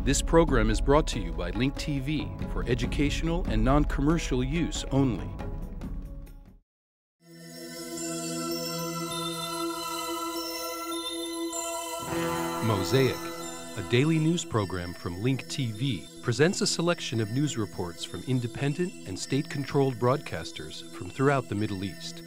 This program is brought to you by Link TV for educational and non-commercial use only. Mosaic, a daily news program from Link TV, presents a selection of news reports from independent and state-controlled broadcasters from throughout the Middle East.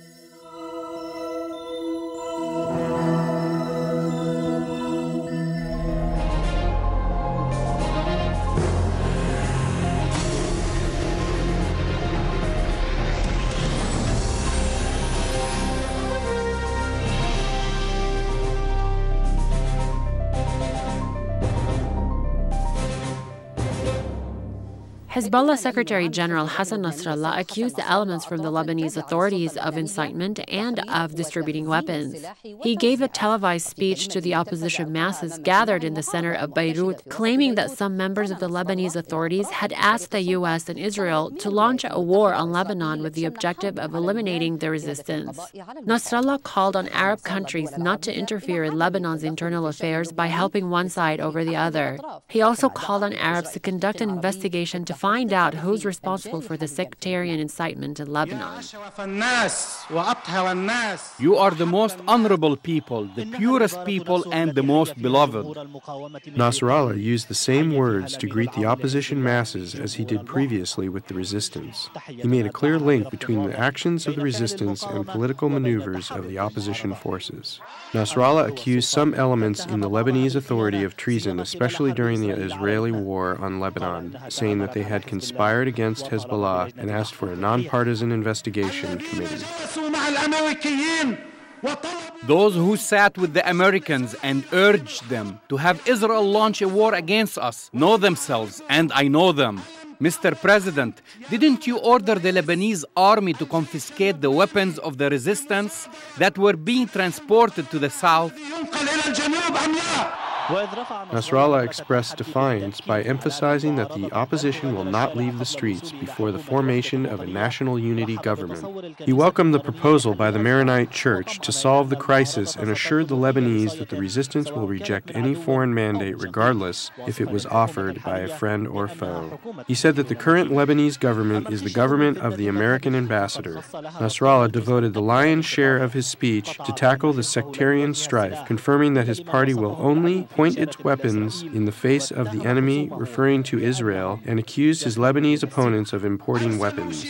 Hezbollah Secretary General Nasrallah accused the elements from the Lebanese authorities of incitement and of distributing weapons. He gave a televised speech to the opposition masses gathered in the center of Beirut, claiming that some members of the Lebanese authorities had asked the U.S. and Israel to launch a war on Lebanon with the objective of eliminating the resistance. Nasrallah called on Arab countries not to interfere in Lebanon's internal affairs by helping one side over the other. He also called on Arabs to conduct an investigation to find out who's responsible for the sectarian incitement in Lebanon. You are the most honorable people, the purest people, and the most beloved. Nasrallah used the same words to greet the opposition masses as he did previously with the resistance. He made a clear link between the actions of the resistance and political maneuvers of the opposition forces. Nasrallah accused some elements in the Lebanese Authority of treason, especially during the Israeli war on Lebanon, saying that they had conspired against Hezbollah and asked for a nonpartisan investigation committee. Those who sat with the Americans and urged them to have Israel launch a war against us know themselves, and I know them. Mr. President, didn't you order the Lebanese army to confiscate the weapons of the resistance that were being transported to the south? Nasrallah expressed defiance by emphasizing that the opposition will not leave the streets before the formation of a national unity government. He welcomed the proposal by the Maronite Church to solve the crisis and assured the Lebanese that the resistance will reject any foreign mandate regardless if it was offered by a friend or foe. He said that the current Lebanese government is the government of the American ambassador. Nasrallah devoted the lion's share of his speech to tackle the sectarian strife, confirming that his party will only point its weapons in the face of the enemy, referring to Israel, and accused his Lebanese opponents of importing weapons.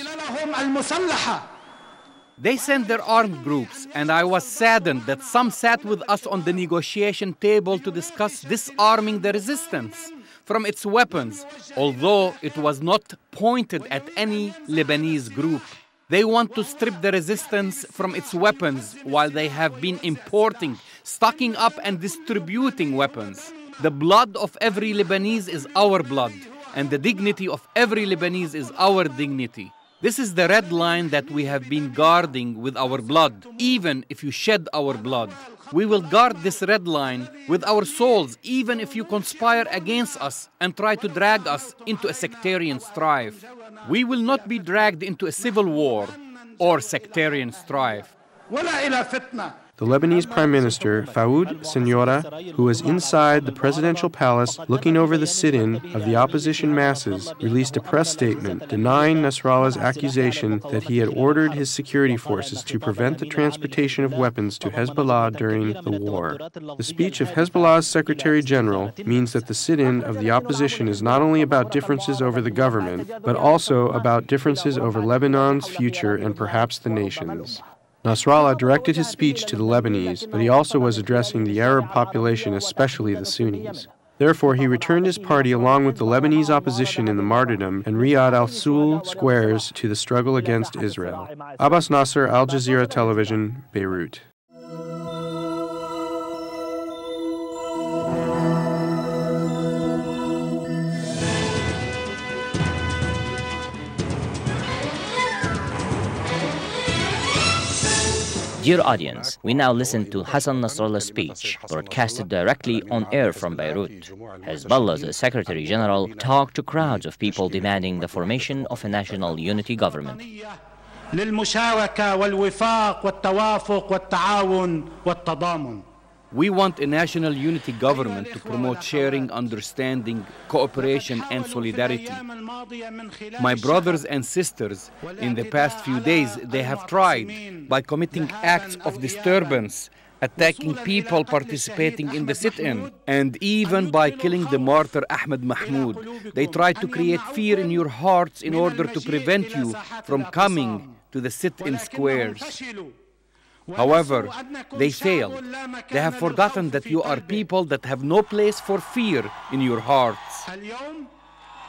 They sent their armed groups, and I was saddened that some sat with us on the negotiation table to discuss disarming the resistance from its weapons, although it was not pointed at any Lebanese group. They want to strip the resistance from its weapons while they have been importing, stocking up and distributing weapons. The blood of every Lebanese is our blood, and the dignity of every Lebanese is our dignity. This is the red line that we have been guarding with our blood, even if you shed our blood. We will guard this red line with our souls, even if you conspire against us and try to drag us into a sectarian strife. We will not be dragged into a civil war or sectarian strife. The Lebanese Prime Minister, Fawad Senora, who was inside the presidential palace looking over the sit-in of the opposition masses, released a press statement denying Nasrallah's accusation that he had ordered his security forces to prevent the transportation of weapons to Hezbollah during the war. The speech of Hezbollah's Secretary General means that the sit-in of the opposition is not only about differences over the government, but also about differences over Lebanon's future and perhaps the nation's. Nasrallah directed his speech to the Lebanese, but he also was addressing the Arab population, especially the Sunnis. Therefore, he returned his party along with the Lebanese opposition in the martyrdom and Riyadh al-Sul squares to the struggle against Israel. Abbas Nasser, Al Jazeera Television, Beirut. Dear audience, we now listen to Nasrallah's speech, broadcasted directly on air from Beirut. Hezbollah's Secretary General talked to crowds of people demanding the formation of a national unity government. We want a national unity government to promote sharing, understanding, cooperation, and solidarity. My brothers and sisters, in the past few days, they have tried, by committing acts of disturbance, attacking people participating in the sit-in, and even by killing the martyr Ahmed Mahmoud. They tried to create fear in your hearts in order to prevent you from coming to the sit-in squares. However, they failed. They have forgotten that you are people that have no place for fear in your hearts.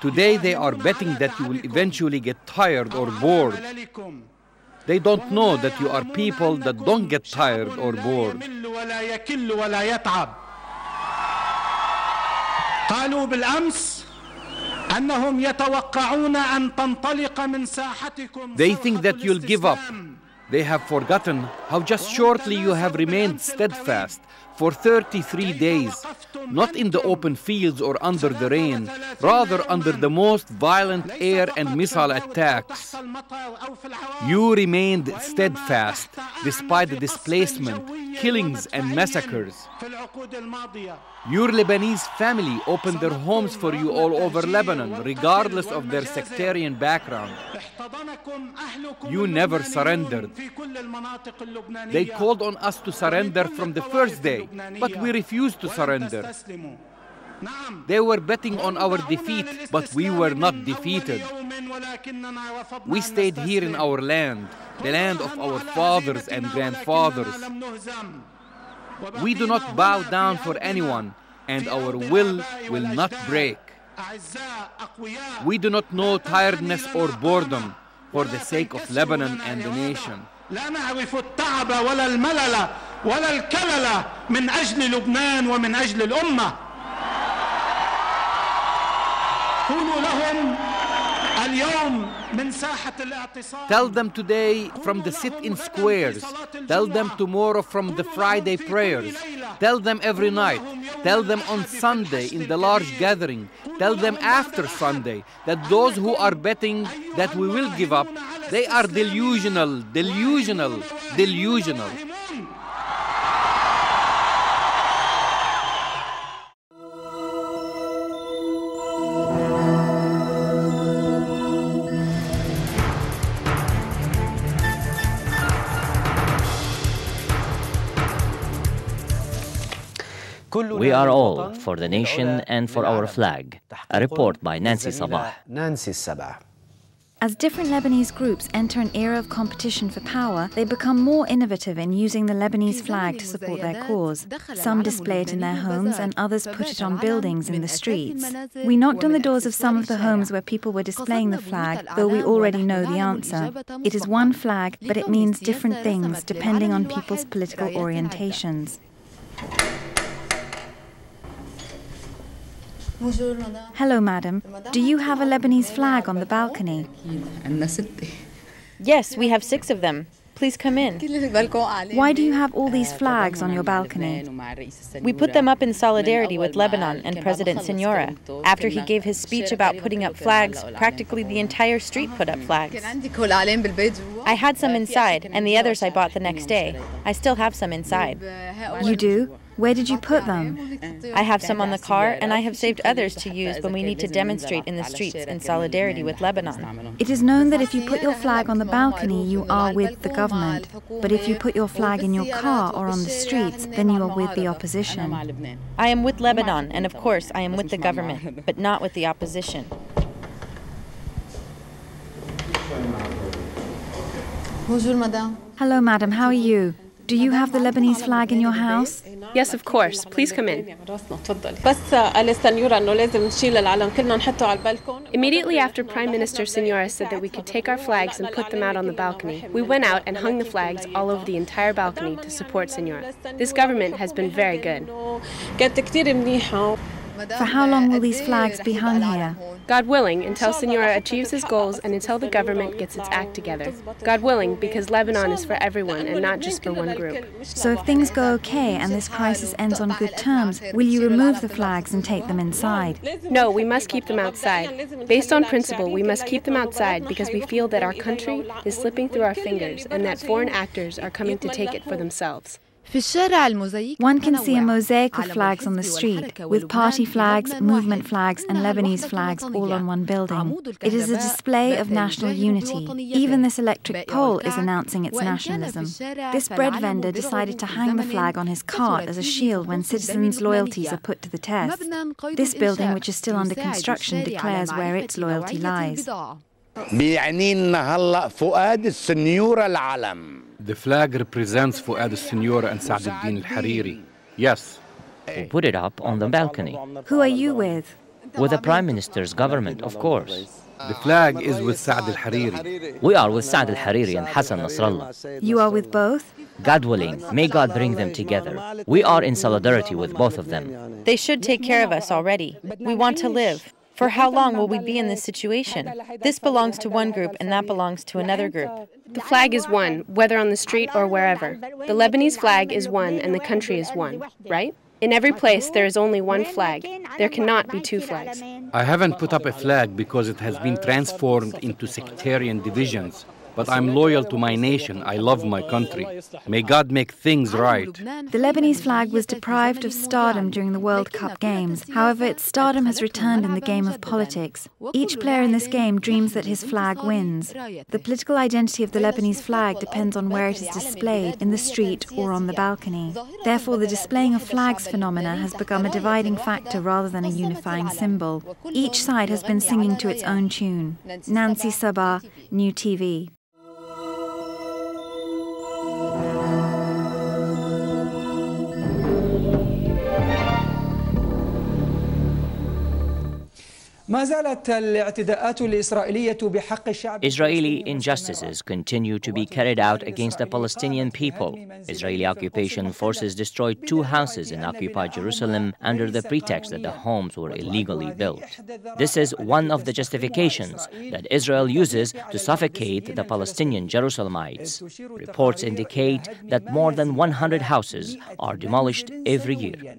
Today they are betting that you will eventually get tired or bored. They don't know that you are people that don't get tired or bored. They think that you'll give up. They have forgotten how just shortly you have remained steadfast for 33 days, not in the open fields or under the rain, rather under the most violent air and missile attacks. You remained steadfast despite the displacement, killings, and massacres. Your Lebanese family opened their homes for you all over Lebanon, regardless of their sectarian background. You never surrendered. They called on us to surrender from the first day, but we refused to surrender. They were betting on our defeat, but we were not defeated. We stayed here in our land, the land of our fathers and grandfathers. We do not bow down for anyone, and our will not break. We do not know tiredness or boredom for the sake of Lebanon and the nation. Tell them today from the sit-in squares. Tell them tomorrow from the Friday prayers. Tell them every night. Tell them on Sunday in the large gathering. Tell them after Sunday that those who are betting that we will give up, they are delusional, delusional, delusional. We are all for the nation and for our flag. A report by Nancy Sabah. As different Lebanese groups enter an era of competition for power, they become more innovative in using the Lebanese flag to support their cause. Some display it in their homes and others put it on buildings in the streets. We knocked on the doors of some of the homes where people were displaying the flag, though we already know the answer. It is one flag, but it means different things depending on people's political orientations. Hello, madam. Do you have a Lebanese flag on the balcony? Yes, we have 6 of them. Please come in. Why do you have all these flags on your balcony? We put them up in solidarity with Lebanon and President Signora. After he gave his speech about putting up flags, practically the entire street put up flags. I had some inside, and the others I bought the next day. I still have some inside. You do? Where did you put them? I have some on the car, and I have saved others to use when we need to demonstrate in the streets in solidarity with Lebanon. It is known that if you put your flag on the balcony, you are with the government. But if you put your flag in your car or on the streets, then you are with the opposition. I am with Lebanon, and of course I am with the government, but not with the opposition. Hello, madam. How are you? Do you have the Lebanese flag in your house? Yes, of course. Please come in. Immediately after Prime Minister Signora said that we could take our flags and put them out on the balcony, we went out and hung the flags all over the entire balcony to support Signora. This government has been very good. For how long will these flags be hung here? God willing, until Signora achieves his goals and until the government gets its act together. God willing, because Lebanon is for everyone and not just for one group. So if things go okay and this crisis ends on good terms, will you remove the flags and take them inside? No, we must keep them outside. Based on principle, we must keep them outside because we feel that our country is slipping through our fingers and that foreign actors are coming to take it for themselves. One can see a mosaic of flags on the street, with party flags, movement flags, and Lebanese flags all on one building. It is a display of national unity. Even this electric pole is announcing its nationalism. This bread vendor decided to hang the flag on his cart as a shield when citizens' loyalties are put to the test. This building, which is still under construction, declares where its loyalty lies. The flag represents Fuad al-Signora and Saad al-Din al-Hariri. Yes. Who put it up on the balcony. Who are you with? With the Prime Minister's government, of course. The flag is with Saad al-Hariri. We are with Saad al-Hariri and Nasrallah. You are with both? God willing, may God bring them together. We are in solidarity with both of them. They should take care of us already. We want to live. For how long will we be in this situation? This belongs to one group and that belongs to another group. The flag is one, whether on the street or wherever. The Lebanese flag is one and the country is one, right? In every place there is only one flag. There cannot be two flags. I haven't put up a flag because it has been transformed into sectarian divisions. But I'm loyal to my nation. I love my country. May God make things right. The Lebanese flag was deprived of stardom during the World Cup Games. However, its stardom has returned in the game of politics. Each player in this game dreams that his flag wins. The political identity of the Lebanese flag depends on where it is displayed, in the street or on the balcony. Therefore, the displaying of flags phenomena has become a dividing factor rather than a unifying symbol. Each side has been singing to its own tune. Nancy Sabah, New TV. Israeli injustices continue to be carried out against the Palestinian people. Israeli occupation forces destroyed 2 houses in occupied Jerusalem under the pretext that the homes were illegally built. This is one of the justifications that Israel uses to suffocate the Palestinian Jerusalemites. Reports indicate that more than 100 houses are demolished every year.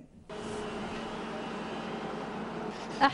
The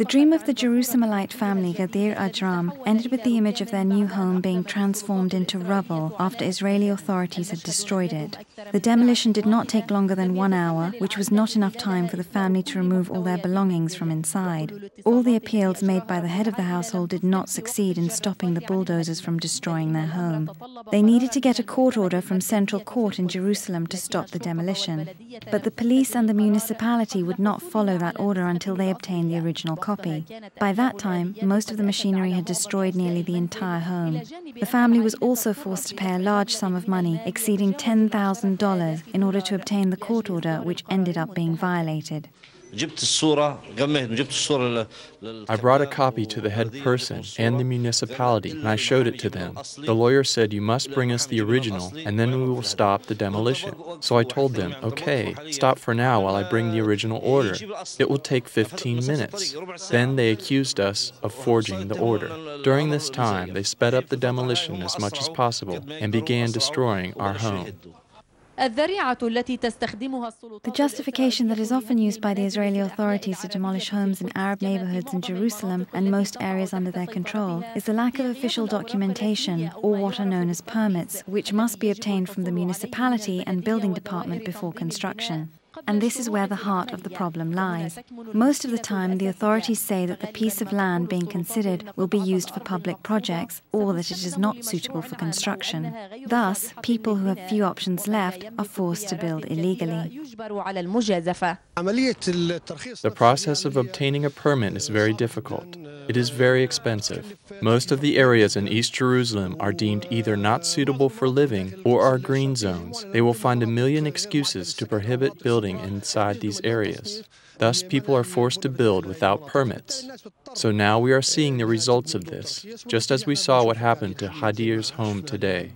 dream of the Jerusalemite family Ghadir Ajram ended with the image of their new home being transformed into rubble after Israeli authorities had destroyed it. The demolition did not take longer than 1 hour, which was not enough time for the family to remove all their belongings from inside. All the appeals made by the head of the household did not succeed in stopping the bulldozers from destroying their home. They needed to get a court order from Central Court in Jerusalem to stop the demolition. But the police and the municipality would not follow that order until they obtained the original copy. By that time, most of the machinery had destroyed nearly the entire home. The family was also forced to pay a large sum of money, exceeding $10,000, in order to obtain the court order, which ended up being violated. I brought a copy to the head person and the municipality, and I showed it to them. The lawyer said, "You must bring us the original, and then we will stop the demolition." So I told them, "Okay, stop for now while I bring the original order. It will take 15 minutes. Then they accused us of forging the order. During this time, they sped up the demolition as much as possible and began destroying our home. The justification that is often used by the Israeli authorities to demolish homes in Arab neighborhoods in Jerusalem and most areas under their control is the lack of official documentation, or what are known as permits, which must be obtained from the municipality and building department before construction. And this is where the heart of the problem lies. Most of the time, the authorities say that the piece of land being considered will be used for public projects, or that it is not suitable for construction. Thus, people who have few options left are forced to build illegally. The process of obtaining a permit is very difficult. It is very expensive. Most of the areas in East Jerusalem are deemed either not suitable for living or are green zones. They will find a million excuses to prohibit building inside these areas. Thus, people are forced to build without permits. So now we are seeing the results of this, just as we saw what happened to Hadir's home today.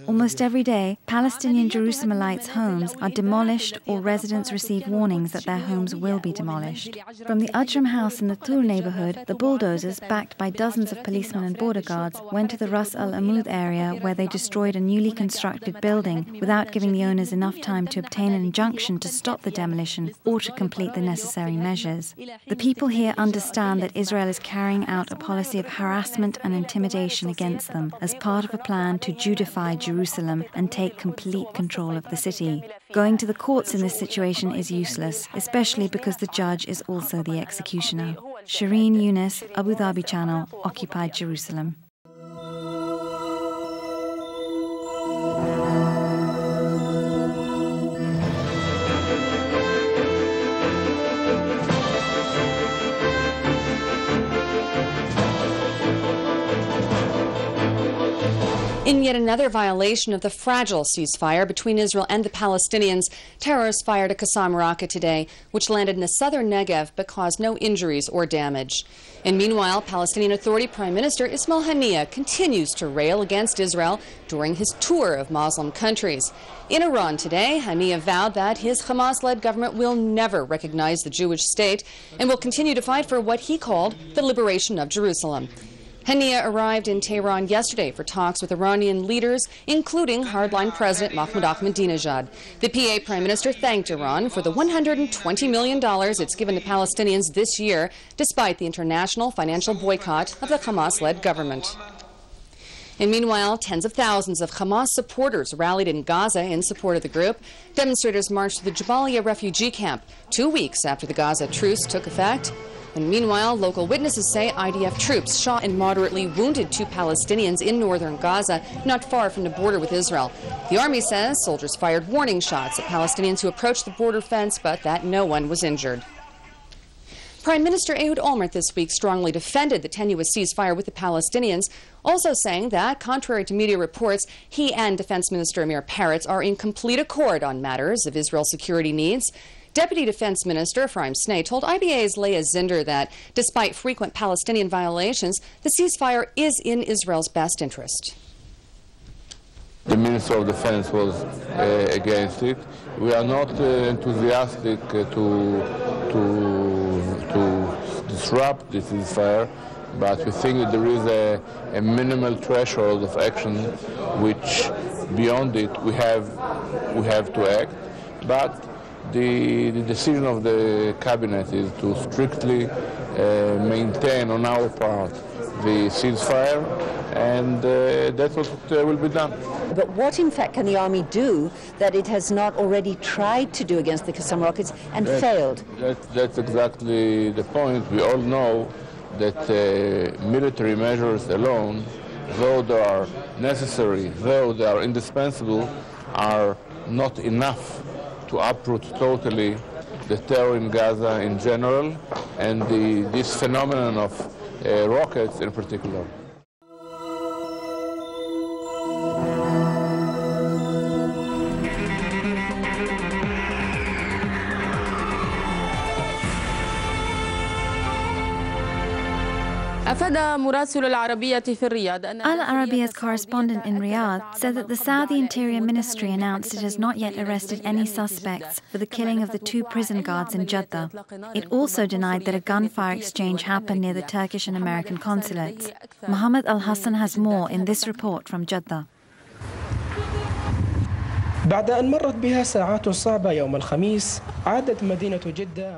Almost every day, Palestinian Jerusalemites' homes are demolished, or residents receive warnings that their homes will be demolished. From the Ajram house in the Tur neighborhood, the bulldozer bulldozers, backed by dozens of policemen and border guards, went to the Ras Al Amud area where they destroyed a newly constructed building without giving the owners enough time to obtain an injunction to stop the demolition or to complete the necessary measures. The people here understand that Israel is carrying out a policy of harassment and intimidation against them as part of a plan to Judify Jerusalem and take complete control of the city. Going to the courts in this situation is useless, especially because the judge is also the executioner. Shireen Yunus, Abu Dhabi Channel, Occupied Jerusalem. In yet another violation of the fragile ceasefire between Israel and the Palestinians, terrorists fired a Qassam rocket today, which landed in the southern Negev but caused no injuries or damage. And meanwhile, Palestinian Authority Prime Minister Ismail Haniyeh continues to rail against Israel during his tour of Muslim countries. In Iran today, Haniyeh vowed that his Hamas-led government will never recognize the Jewish state and will continue to fight for what he called the liberation of Jerusalem. Haniyeh arrived in Tehran yesterday for talks with Iranian leaders, including hardline President Mahmoud Ahmadinejad. The PA Prime Minister thanked Iran for the $120 million it's given to Palestinians this year, despite the international financial boycott of the Hamas-led government. And meanwhile, tens of thousands of Hamas supporters rallied in Gaza in support of the group. Demonstrators marched to the Jabalia refugee camp 2 weeks after the Gaza truce took effect. And meanwhile, local witnesses say IDF troops shot and moderately wounded 2 Palestinians in northern Gaza, not far from the border with Israel. The army says soldiers fired warning shots at Palestinians who approached the border fence, but that no one was injured. Prime Minister Ehud Olmert this week strongly defended the tenuous ceasefire with the Palestinians, also saying that, contrary to media reports, he and Defense Minister Amir Peretz are in complete accord on matters of Israel's security needs. Deputy Defense Minister Ephraim Snei told IBA's Leah Zinder that, despite frequent Palestinian violations, the ceasefire is in Israel's best interest. The Minister of Defense was against it. We are not enthusiastic to disrupt the ceasefire, but we think that there is a minimal threshold of action which, beyond it, we have to act. But the decision of the cabinet is to strictly maintain on our part the ceasefire, and that's what will be done. But what in fact can the army do that it has not already tried to do against the Qassam rockets and failed? That's exactly the point. We all know that military measures alone, though they are necessary, though they are indispensable, are not enough to uproot totally the terror in Gaza in general and this phenomenon of rockets in particular. Al-Arabiya's correspondent in Riyadh said that the Saudi Interior Ministry announced it has not yet arrested any suspects for the killing of the 2 prison guards in Jeddah. It also denied that a gunfire exchange happened near the Turkish and American consulates. Mohammed Al-Hassan has more in this report from Jeddah.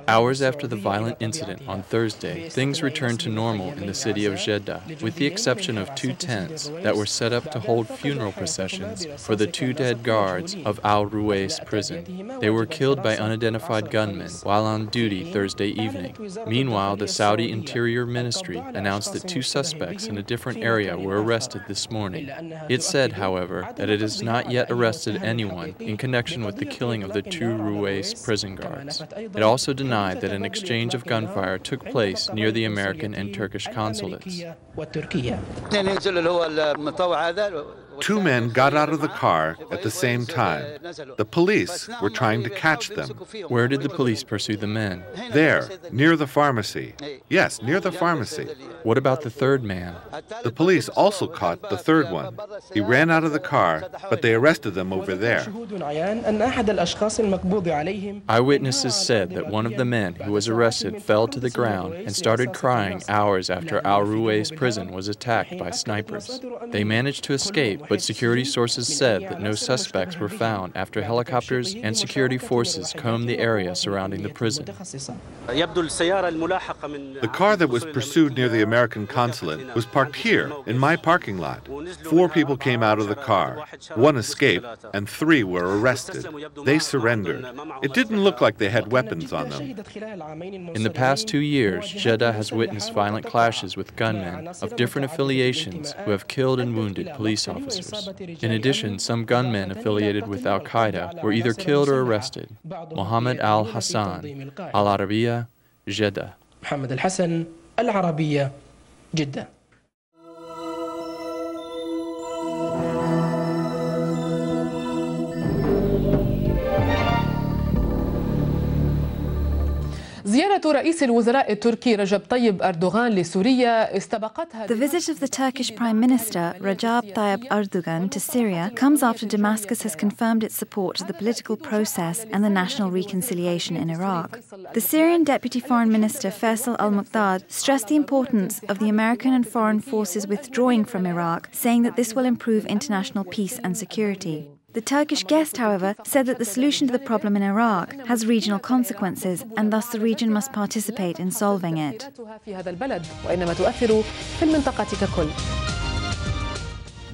Hours after the violent incident on Thursday, things returned to normal in the city of Jeddah, with the exception of 2 tents that were set up to hold funeral processions for the 2 dead guards of Al Ruwais prison. They were killed by unidentified gunmen while on duty Thursday evening. Meanwhile, the Saudi Interior Ministry announced that 2 suspects in a different area were arrested this morning. It said, however, that it has not yet arrested anyone in connection with the killing of the 2 Ruwais prison guards. It also denied that an exchange of gunfire took place near the American and Turkish consulates. Two men got out of the car at the same time. The police were trying to catch them. Where did the police pursue the men? There, near the pharmacy. Yes, near the pharmacy. What about the third man? The police also caught the third one. He ran out of the car, but they arrested them over there. Eyewitnesses said that one of the men who was arrested fell to the ground and started crying hours after Al Ruwais prison was attacked by snipers. They managed to escape, but security sources said that no suspects were found after helicopters and security forces combed the area surrounding the prison. The car that was pursued near the American consulate was parked here, in my parking lot. 4 people came out of the car. 1 escaped, and 3 were arrested. They surrendered. It didn't look like they had weapons on them. In the past 2 years, Jeddah has witnessed violent clashes with gunmen of different affiliations who have killed and wounded police officers. In addition, some gunmen affiliated with Al-Qaeda were either killed or arrested. Mohammed Al-Hassan, Al-Arabiya, Jeddah. محمد الحسن العربية جدة. زيارة رئيس الوزراء التركي رجب طيب أردوغان لسوريا استبقتها. The visit of the Turkish Prime Minister Recep Tayyip Erdogan to Syria comes after Damascus has confirmed its support to the political process and the national reconciliation in Iraq. The Syrian Deputy Foreign Minister Faisal al-Muqdad stressed the importance of the American and foreign forces withdrawing from Iraq, saying that this will improve international peace and security. The Turkish guest, however, said that the solution to the problem in Iraq has regional consequences and thus the region must participate in solving it.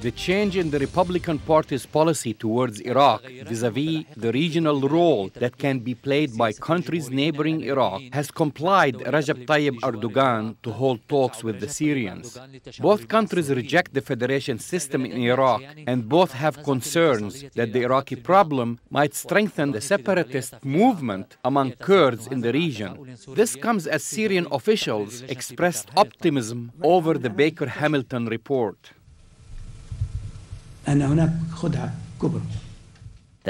The change in the Republican Party's policy towards Iraq vis-à-vis the regional role that can be played by countries neighboring Iraq has compelled Recep Tayyip Erdogan to hold talks with the Syrians. Both countries reject the federation system in Iraq, and both have concerns that the Iraqi problem might strengthen the separatist movement among Kurds in the region. This comes as Syrian officials expressed optimism over the Baker-Hamilton report. The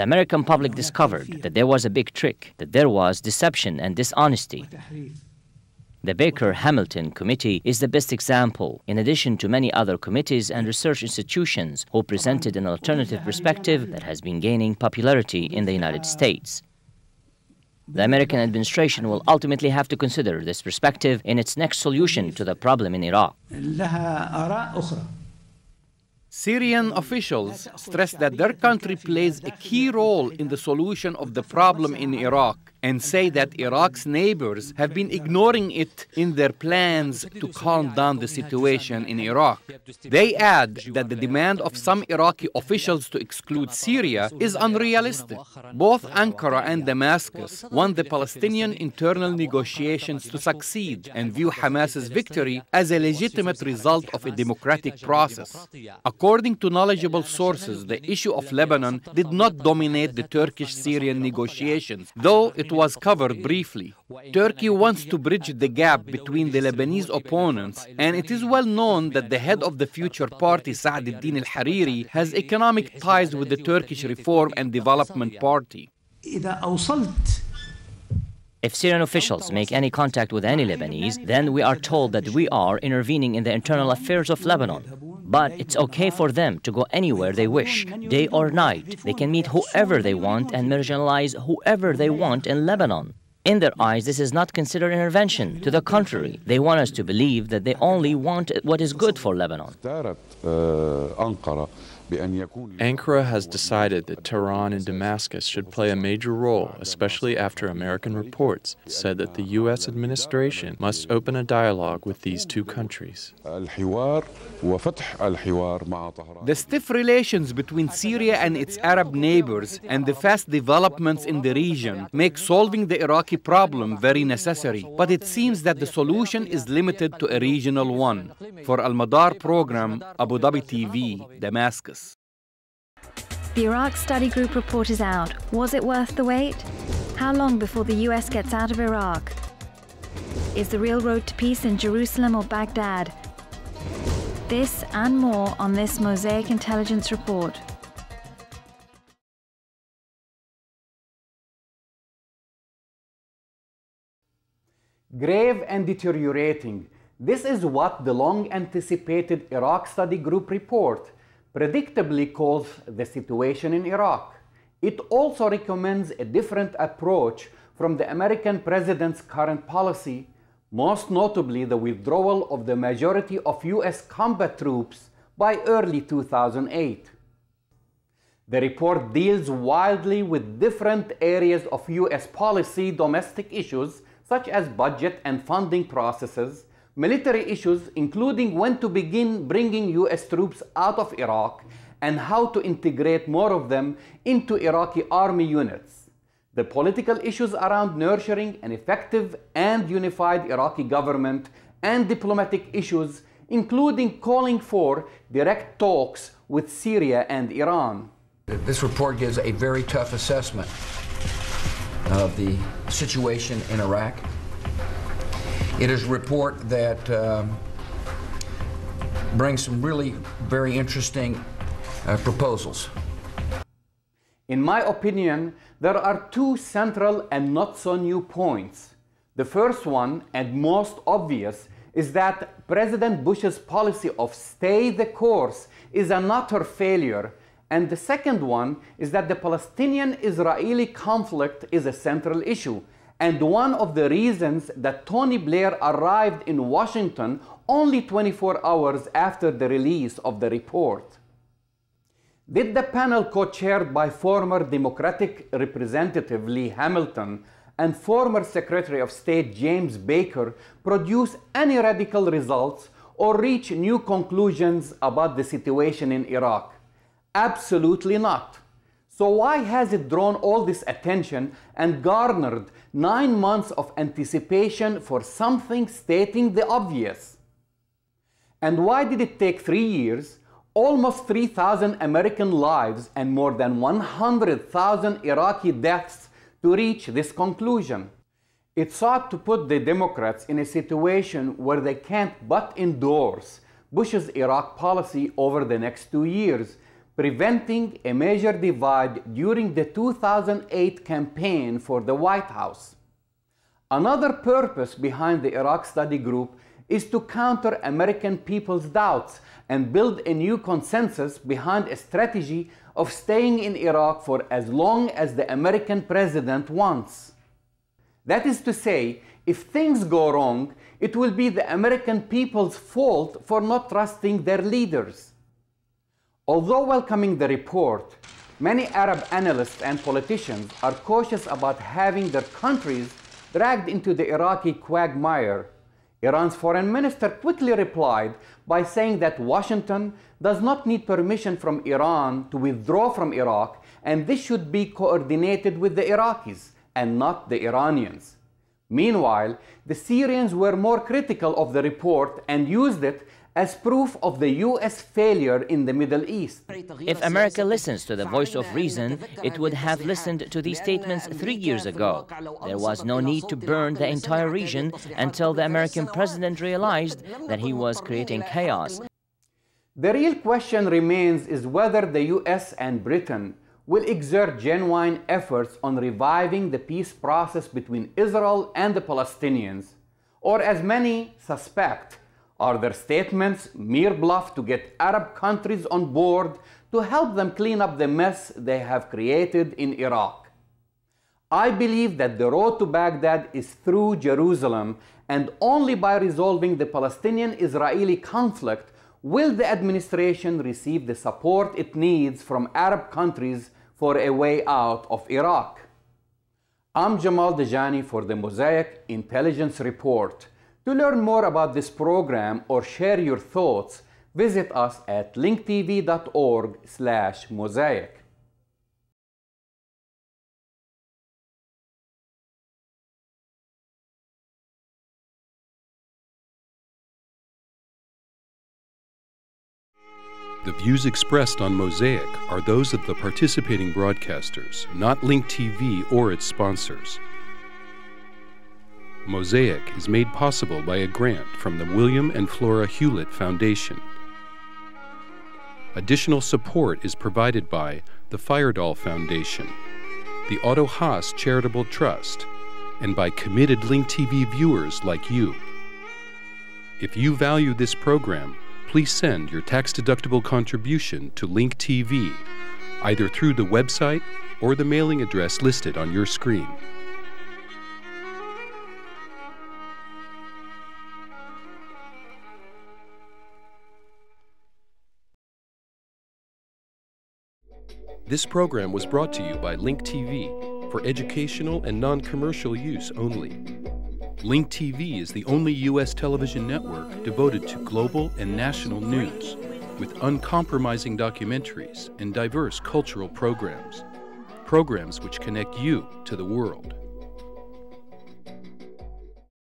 American public discovered that there was a big trick, that there was deception and dishonesty. The Baker-Hamilton Committee is the best example, in addition to many other committees and research institutions who presented an alternative perspective that has been gaining popularity in the United States. The American administration will ultimately have to consider this perspective in its next solution to the problem in Iraq. Syrian officials stress that their country plays a key role in the solution of the problem in Iraq and say that Iraq's neighbors have been ignoring it in their plans to calm down the situation in Iraq. They add that the demand of some Iraqi officials to exclude Syria is unrealistic. Both Ankara and Damascus want the Palestinian internal negotiations to succeed and view Hamas's victory as a legitimate result of a democratic process. According to knowledgeable sources, the issue of Lebanon did not dominate the Turkish-Syrian negotiations, though it was covered briefly. Turkey wants to bridge the gap between the Lebanese opponents, and it is well known that the head of the future party, Saad al-Din al-Hariri, has economic ties with the Turkish Reform and Development Party. If Syrian officials make any contact with any Lebanese, then we are told that we are intervening in the internal affairs of Lebanon. But it's okay for them to go anywhere they wish, day or night. They can meet whoever they want and marginalize whoever they want in Lebanon. In their eyes, this is not considered intervention. To the contrary, they want us to believe that they only want what is good for Lebanon. Ankara has decided that Tehran and Damascus should play a major role, especially after American reports said that the U.S. administration must open a dialogue with these two countries. The stiff relations between Syria and its Arab neighbors and the fast developments in the region make solving the Iraqi problem very necessary. But it seems that the solution is limited to a regional one. For Al Madar program, Abu Dhabi TV, Damascus. The Iraq Study Group report is out. Was it worth the wait? How long before the US gets out of Iraq? Is the real road to peace in Jerusalem or Baghdad? This and more on this Mosaic Intelligence Report. Grave and deteriorating. This is what the long-anticipated Iraq Study Group report predictably calls the situation in Iraq. It also recommends a different approach from the American president's current policy, most notably the withdrawal of the majority of U.S. combat troops by early 2008. The report deals widely with different areas of U.S. policy, domestic issues such as budget and funding processes, military issues including when to begin bringing U.S. troops out of Iraq and how to integrate more of them into Iraqi army units, the political issues around nurturing an effective and unified Iraqi government, and diplomatic issues including calling for direct talks with Syria and Iran. This report gives a very tough assessment of the situation in Iraq. It is a report that brings some really very interesting proposals. In my opinion, there are two central and not so new points. The first one, and most obvious, is that President Bush's policy of stay the course is an utter failure. And the second one is that the Palestinian-Israeli conflict is a central issue, and one of the reasons that Tony Blair arrived in Washington only 24 hours after the release of the report. Did the panel co-chaired by former Democratic Representative Lee Hamilton and former Secretary of State James Baker produce any radical results or reach new conclusions about the situation in Iraq? Absolutely not. So why has it drawn all this attention and garnered 9 months of anticipation for something stating the obvious? And why did it take 3 years, almost 3,000 American lives, and more than 100,000 Iraqi deaths to reach this conclusion? It sought to put the Democrats in a situation where they can't but endorse Bush's Iraq policy over the next 2 years, preventing a major divide during the 2008 campaign for the White House. Another purpose behind the Iraq Study Group is to counter American people's doubts and build a new consensus behind a strategy of staying in Iraq for as long as the American president wants. That is to say, if things go wrong, it will be the American people's fault for not trusting their leaders. Although welcoming the report, many Arab analysts and politicians are cautious about having their countries dragged into the Iraqi quagmire. Iran's foreign minister quickly replied by saying that Washington does not need permission from Iran to withdraw from Iraq, and this should be coordinated with the Iraqis and not the Iranians. Meanwhile, the Syrians were more critical of the report and used it as proof of the U.S. failure in the Middle East. If America listens to the voice of reason, it would have listened to these statements 3 years ago. There was no need to burn the entire region until the American president realized that he was creating chaos. The real question remains is whether the U.S. and Britain will exert genuine efforts on reviving the peace process between Israel and the Palestinians, or as many suspect, are their statements mere bluff to get Arab countries on board to help them clean up the mess they have created in Iraq? I believe that the road to Baghdad is through Jerusalem, and only by resolving the Palestinian-Israeli conflict will the administration receive the support it needs from Arab countries for a way out of Iraq. I'm Jamal Dajani for the Mosaic Intelligence Report. To learn more about this program or share your thoughts, visit us at linktv.org/mosaic. The views expressed on Mosaic are those of the participating broadcasters, not Link TV or its sponsors. Mosaic is made possible by a grant from the William and Flora Hewlett Foundation. Additional support is provided by the Feyerdahl Foundation, the Otto Haas Charitable Trust, and by committed Link TV viewers like you. If you value this program, please send your tax-deductible contribution to Link TV, either through the website or the mailing address listed on your screen. This program was brought to you by Link TV for educational and non-commercial use only. Link TV is the only U.S. television network devoted to global and national news, with uncompromising documentaries and diverse cultural programs. Programs which connect you to the world.